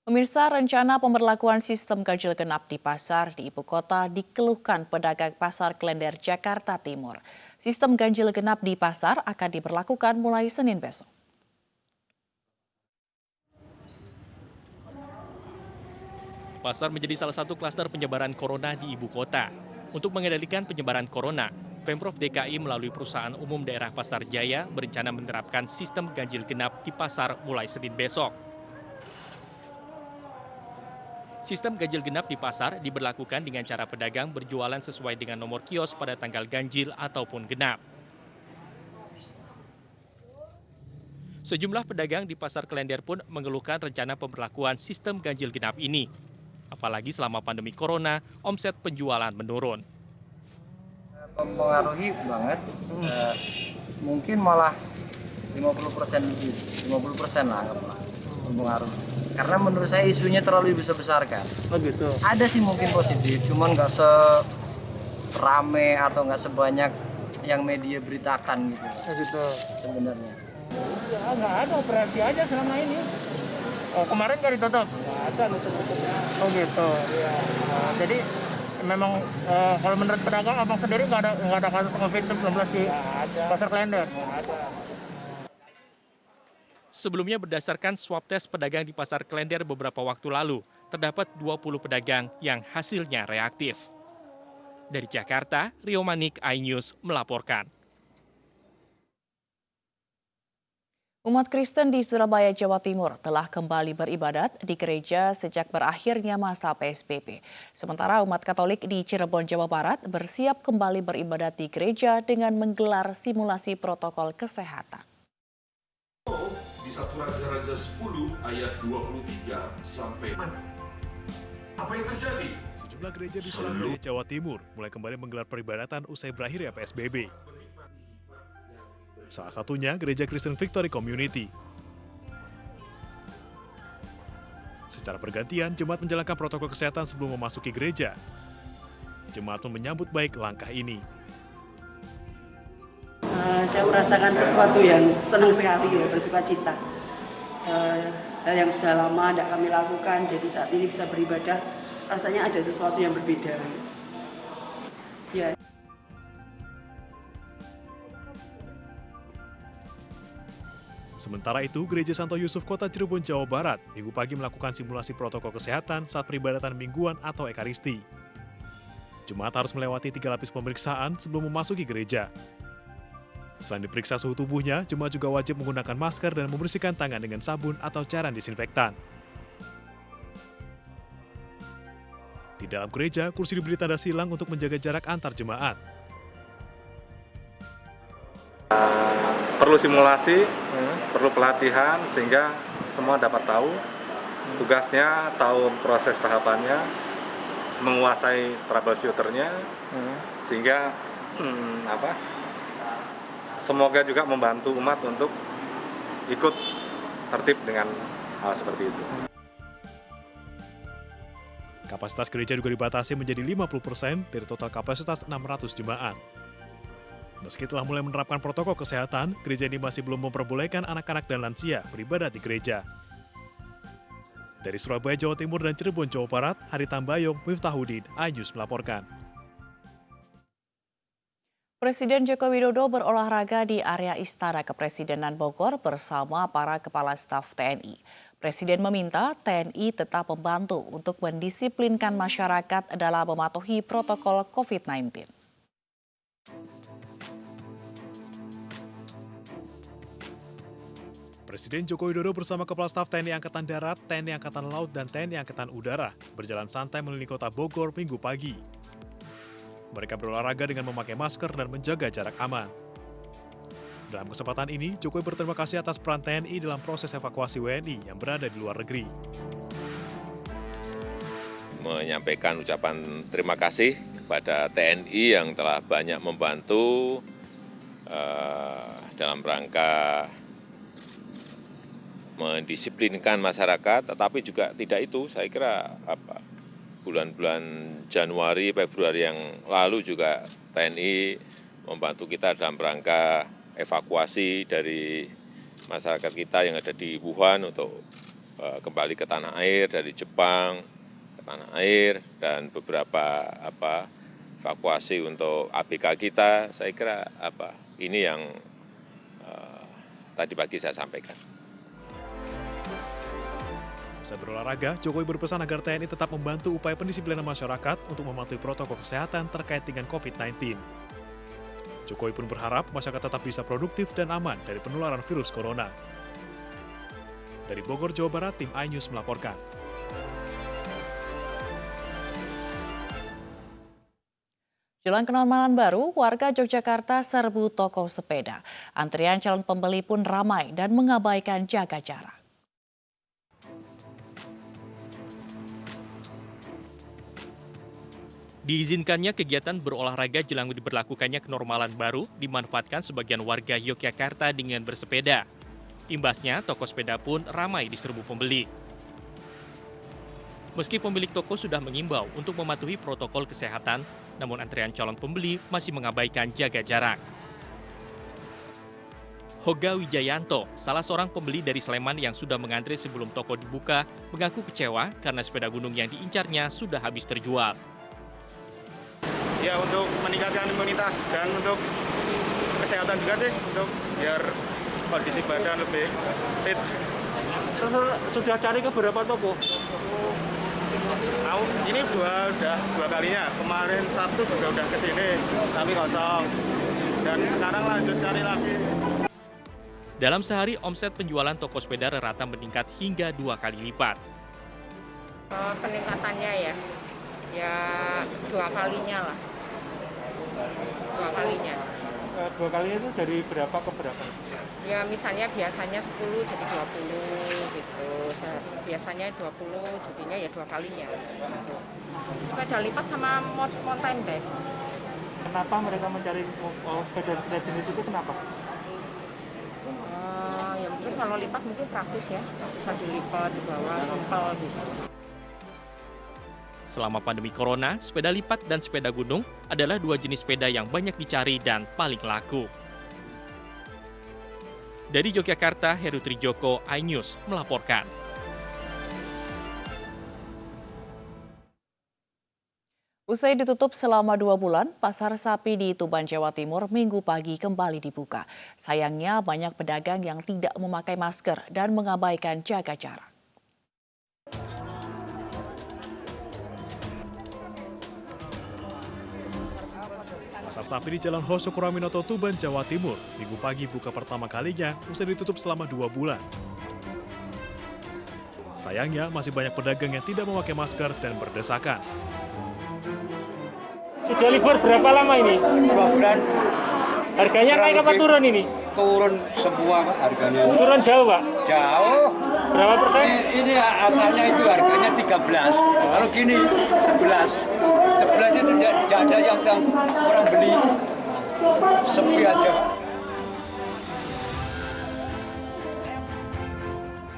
Pemirsa, rencana pemberlakuan sistem ganjil genap di pasar di ibu kota dikeluhkan pedagang pasar Klender, Jakarta Timur. Sistem ganjil genap di pasar akan diberlakukan mulai Senin besok. Pasar menjadi salah satu klaster penyebaran corona di ibu kota. Untuk mengendalikan penyebaran corona, Pemprov DKI melalui perusahaan umum daerah Pasar Jaya berencana menerapkan sistem ganjil genap di pasar mulai Senin besok. Sistem ganjil genap di pasar diberlakukan dengan cara pedagang berjualan sesuai dengan nomor kios pada tanggal ganjil ataupun genap. Sejumlah pedagang di Pasar Klender pun mengeluhkan rencana pemberlakuan sistem ganjil genap ini. Apalagi selama pandemi corona, omset penjualan menurun. Mempengaruhi banget, mungkin malah 50% lebih, 50% lah anggaplah mempengaruhi. Karena menurut saya isunya terlalu besar-besarkan. Oh gitu. Ada sih mungkin positif, cuman nggak serame atau nggak sebanyak yang media beritakan gitu Oh gitu. sebenarnya. Ya nggak ada, operasi aja selama ini. Oh, kemarin nggak ditutup? Nggak ada tutup-tutupnya. Oh gitu. Iya. Jadi memang kalau menurut pedagang, abang sendiri nggak ada kasus COVID-19 di Pasar Klender? Nggak ada. Sebelumnya berdasarkan swab tes pedagang di Pasar Klender beberapa waktu lalu, terdapat 20 pedagang yang hasilnya reaktif. Dari Jakarta, Rio Manik, iNews melaporkan. Umat Kristen di Surabaya, Jawa Timur telah kembali beribadat di gereja sejak berakhirnya masa PSBB. Sementara umat Katolik di Cirebon, Jawa Barat bersiap kembali beribadat di gereja dengan menggelar simulasi protokol kesehatan. Di 1 Raja-Raja 10 ayat 23 sampai apa yang terjadi? Sejumlah gereja di Surabaya, Jawa Timur mulai kembali menggelar peribadatan usai berakhirnya PSBB. Salah satunya Gereja Kristen Victory Community. Secara bergantian, jemaat menjalankan protokol kesehatan sebelum memasuki gereja. Jemaat pun menyambut baik langkah ini. Saya merasakan sesuatu yang senang sekali, ya, bersuka cita. Hal yang sudah lama tidak kami lakukan, jadi saat ini bisa beribadah, rasanya ada sesuatu yang berbeda. Ya. Sementara itu, Gereja Santo Yusuf Kota Cirebon, Jawa Barat, Minggu pagi melakukan simulasi protokol kesehatan saat peribadatan mingguan atau ekaristi. Jemaat harus melewati 3 lapis pemeriksaan sebelum memasuki gereja. Selain diperiksa suhu tubuhnya, jemaat juga wajib menggunakan masker dan membersihkan tangan dengan sabun atau cairan disinfektan. Di dalam gereja, kursi diberi tanda silang untuk menjaga jarak antar jemaat. Perlu simulasi, perlu pelatihan sehingga semua dapat tahu tugasnya, tahu proses tahapannya, menguasai troubleshooternya, sehingga semoga juga membantu umat untuk ikut tertib dengan hal seperti itu. Kapasitas gereja juga dibatasi menjadi 50% dari total kapasitas 600 jemaat. Meski telah mulai menerapkan protokol kesehatan, gereja ini masih belum memperbolehkan anak-anak dan lansia beribadat di gereja. Dari Surabaya, Jawa Timur dan Cirebon, Jawa Barat, Hari Tambayong, Miftahudin, iNews melaporkan. Presiden Joko Widodo berolahraga di area Istana Kepresidenan Bogor bersama para kepala staf TNI. Presiden meminta TNI tetap membantu untuk mendisiplinkan masyarakat dalam mematuhi protokol COVID-19. Presiden Joko Widodo bersama Kepala Staf TNI Angkatan Darat, TNI Angkatan Laut, dan TNI Angkatan Udara berjalan santai mengelilingi kota Bogor Minggu pagi. Mereka berolahraga dengan memakai masker dan menjaga jarak aman. Dalam kesempatan ini, Jokowi berterima kasih atas peran TNI dalam proses evakuasi WNI yang berada di luar negeri. Menyampaikan ucapan terima kasih kepada TNI yang telah banyak membantu dalam rangka mendisiplinkan masyarakat, tetapi juga tidak itu, saya kira bulan-bulan Januari, Februari yang lalu juga TNI membantu kita dalam rangka evakuasi dari masyarakat kita yang ada di Wuhan untuk kembali ke tanah air dari Jepang ke tanah air dan beberapa evakuasi untuk ABK kita, saya kira ini yang tadi pagi saya sampaikan. Usai berolahraga, Jokowi berpesan agar TNI tetap membantu upaya pendisiplinan masyarakat untuk mematuhi protokol kesehatan terkait dengan COVID-19. Jokowi pun berharap masyarakat tetap bisa produktif dan aman dari penularan virus corona. Dari Bogor, Jawa Barat, tim iNews melaporkan. Jelang Kenormalan baru, warga Yogyakarta serbu toko sepeda. Antrian calon pembeli pun ramai dan mengabaikan jaga jarak. Diizinkannya kegiatan berolahraga jelang diberlakukannya kenormalan baru dimanfaatkan sebagian warga Yogyakarta dengan bersepeda. Imbasnya, toko sepeda pun ramai diserbu pembeli. Meski pemilik toko sudah mengimbau untuk mematuhi protokol kesehatan, namun antrean calon pembeli masih mengabaikan jaga jarak. Hoga Wijayanto, salah seorang pembeli dari Sleman yang sudah mengantre sebelum toko dibuka, mengaku kecewa karena sepeda gunung yang diincarnya sudah habis terjual. Ya, untuk meningkatkan imunitas dan untuk kesehatan juga sih, untuk biar kondisi badan lebih fit. Sudah cari ke beberapa toko? Ini dua kalinya. Kemarin Sabtu juga udah ke sini, tapi kosong. Dan sekarang lanjut cari lagi. Dalam sehari, omset penjualan toko sepeda rata meningkat hingga 2 kali lipat. Peningkatannya ya 2 kalinya lah. 2 kalinya. 2 kalinya itu dari berapa ke berapa? Ya misalnya biasanya 10 jadi 20 gitu. Biasanya 20 jadinya ya 2 kalinya. Sepeda lipat sama mountain bike. Kenapa mereka mencari sepeda jenis itu, kenapa? Ya mungkin kalau lipat mungkin praktis ya. Bisa dilipat, dibawa, simpel gitu. Selama pandemi corona, sepeda lipat dan sepeda gunung adalah 2 jenis sepeda yang banyak dicari dan paling laku. Dari Yogyakarta, Heru Trijoko, iNews melaporkan. Usai ditutup selama 2 bulan, pasar sapi di Tuban, Jawa Timur Minggu pagi kembali dibuka. Sayangnya banyak pedagang yang tidak memakai masker dan mengabaikan jaga jarak. Pasar sapi di Jalan Hoso Kuraminoto, Tuban, Jawa Timur, Minggu pagi buka pertama kalinya usai ditutup selama 2 bulan. Sayangnya masih banyak pedagang yang tidak memakai masker dan berdesakan. Sudah libur berapa lama ini? 2 bulan. Harganya naik apa turun ini? Turun semua Pak, harganya. Turun jauh Pak? Jauh. Berapa persen? Ini asalnya itu harganya 13. Kalau gini 11. 11 itu tidak ada yang orang beli. Sepi aja Pak.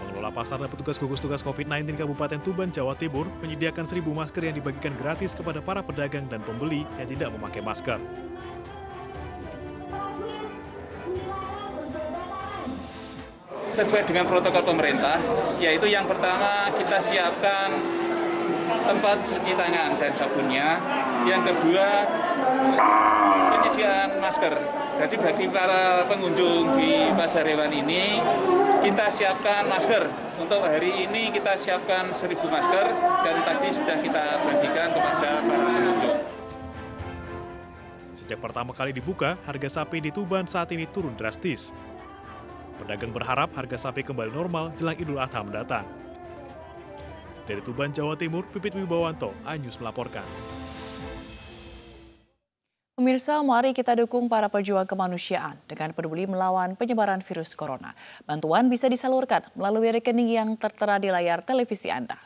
Pengelola pasar dan petugas gugus tugas COVID-19 Kabupaten Tuban, Jawa Timur menyediakan 1.000 masker yang dibagikan gratis kepada para pedagang dan pembeli yang tidak memakai masker. Sesuai dengan protokol pemerintah, yaitu yang pertama kita siapkan tempat cuci tangan dan sabunnya. Yang kedua, penyediaan masker. Jadi bagi para pengunjung di pasar hewan ini, kita siapkan masker. Untuk hari ini kita siapkan 1.000 masker dan tadi sudah kita bagikan kepada para pengunjung. Sejak pertama kali dibuka, harga sapi di Tuban saat ini turun drastis. Pedagang berharap harga sapi kembali normal jelang Idul Adha mendatang. Dari Tuban, Jawa Timur, Pipit Wibawanto, iNews melaporkan. Pemirsa, mari kita dukung para pejuang kemanusiaan dengan peduli melawan penyebaran virus corona. Bantuan bisa disalurkan melalui rekening yang tertera di layar televisi Anda.